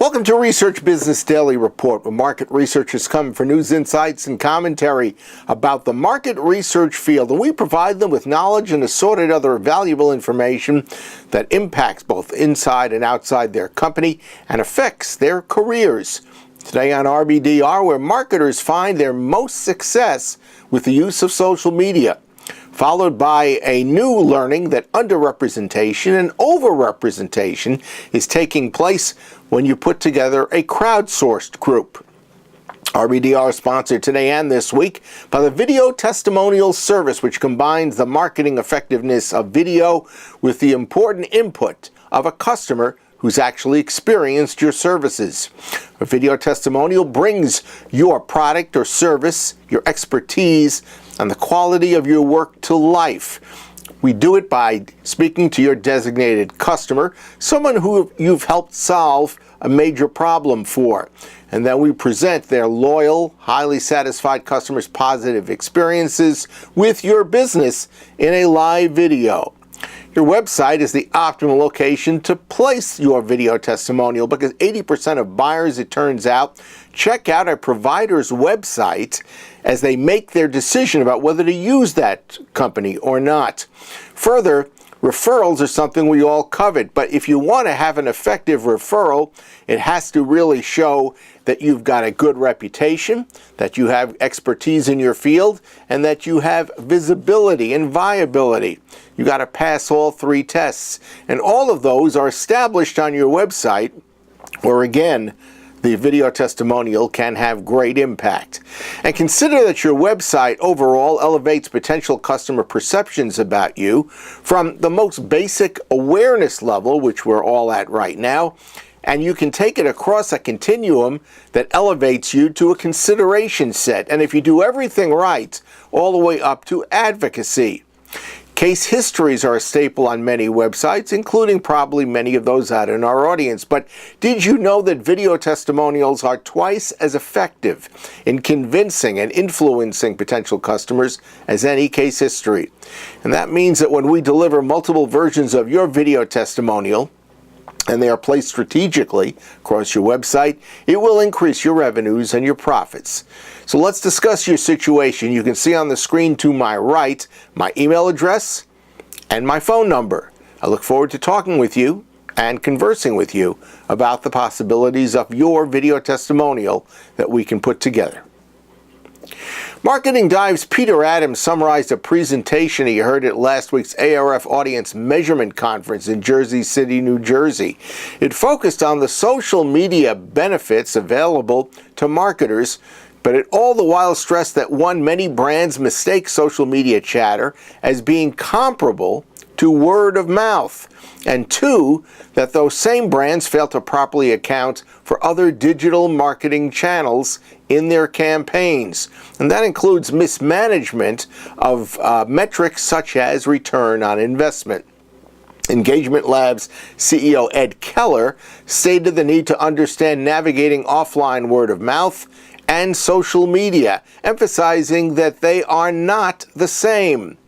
Welcome to Research Business Daily Report, where market researchers come for news, insights, and commentary about the market research field, and we provide them with knowledge and assorted other valuable information that impacts both inside and outside their company and affects their careers. Today on RBDR, where marketers find their most success with the use of social media, followed by a new learning that underrepresentation and overrepresentation is taking place when you put together a crowdsourced group. RBDR is sponsored today and this week by the Video Testimonial service, which combines the marketing effectiveness of video with the important input of a customer who's actually experienced your services. A video testimonial brings your product or service, your expertise, and the quality of your work to life. We do it by speaking to your designated customer, someone who you've helped solve a major problem for. And then we present their loyal, highly satisfied customers' positive experiences with your business in a live video. Your website is the optimal location to place your video testimonial because 80% of buyers, it turns out, check out a provider's website as they make their decision about whether to use that company or not. Further, referrals are something we all covet, but if you want to have an effective referral, it has to really show that you've got a good reputation, that you have expertise in your field, and that you have visibility and viability. You got to pass all three tests, and all of those are established on your website, where again, the video testimonial can have great impact. And consider that your website overall elevates potential customer perceptions about you from the most basic awareness level, which we're all at right now, and you can take it across a continuum that elevates you to a consideration set. And if you do everything right, all the way up to advocacy. Case histories are a staple on many websites, including probably many of those out in our audience. But did you know that video testimonials are twice as effective in convincing and influencing potential customers as any case history? And that means that when we deliver multiple versions of your video testimonial, and they are placed strategically across your website, it will increase your revenues and your profits. So let's discuss your situation. You can see on the screen to my right my email address and my phone number. I look forward to talking with you and conversing with you about the possibilities of your video testimonial that we can put together. Marketing Dive's Peter Adams summarized a presentation he heard at last week's ARF Audience Measurement Conference in Jersey City, New Jersey. It focused on the social media benefits available to marketers, but it all the while stressed that one, many brands mistake social media chatter as being comparable to word of mouth, and two, that those same brands fail to properly account for other digital marketing channels in their campaigns. And that includes mismanagement of metrics such as return on investment. Engagement Lab's CEO Ed Keller stated the need to understand navigating offline word of mouth and social media, emphasizing that they are not the same.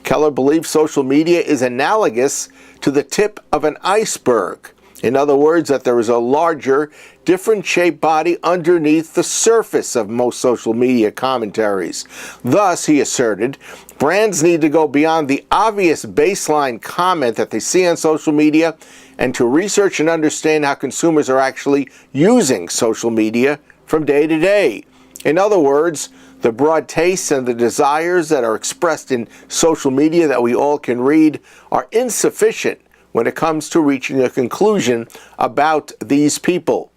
Keller believes social media is analogous to the tip of an iceberg. In other words, that there is a larger, different-shaped body underneath the surface of most social media commentaries. Thus, he asserted, brands need to go beyond the obvious baseline comment that they see on social media and to research and understand how consumers are actually using social media from day to day. In other words, the broad tastes and the desires that are expressed in social media that we all can read are insufficient when it comes to reaching a conclusion about these people.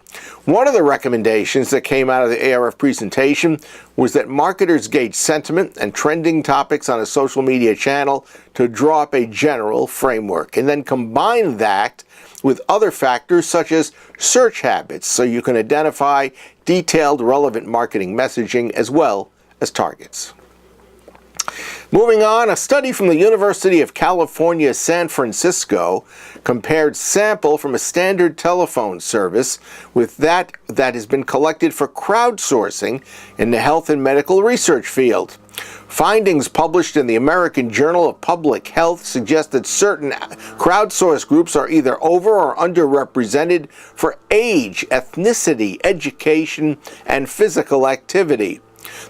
One of the recommendations that came out of the ARF presentation was that marketers gauge sentiment and trending topics on a social media channel to draw up a general framework, and then combine that with other factors such as search habits so you can identify detailed, relevant marketing messaging as well as targets. Moving on, a study from the University of California, San Francisco compared sample from a standard telephone service with that has been collected for crowdsourcing in the health and medical research field. Findings published in the American Journal of Public Health suggest that certain crowdsourced groups are either over or underrepresented for age, ethnicity, education, and physical activity.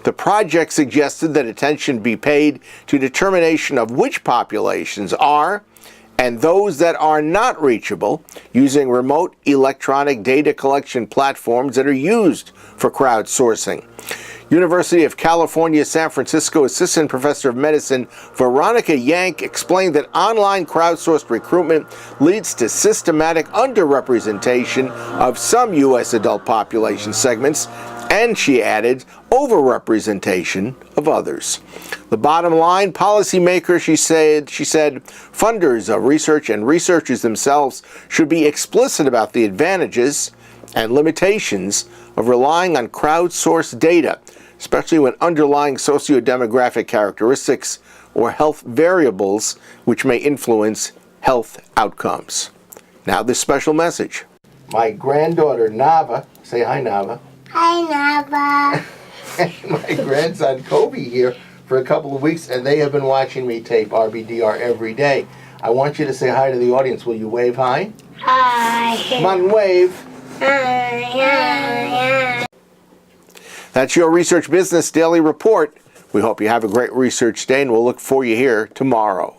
The project suggested that attention be paid to determination of which populations are and those that are not reachable using remote electronic data collection platforms that are used for crowdsourcing. University of California, San Francisco Assistant Professor of Medicine Veronica Yank explained that online crowdsourced recruitment leads to systematic underrepresentation of some U.S. adult population segments, and she added, overrepresentation of others. The bottom line, policymakers, she said, funders of research and researchers themselves should be explicit about the advantages and limitations of relying on crowdsourced data, especially when underlying socio-demographic characteristics or health variables which may influence health outcomes. Now this special message. My granddaughter Nava, say hi Nava. Hi, Nava. And my grandson Kobe here for a couple of weeks, and they have been watching me tape RBDR every day. I want you to say hi to the audience. Will you wave hi? Hi. Come on, wave. Hi. That's your Research Business Daily Report. We hope you have a great research day, and we'll look for you here tomorrow.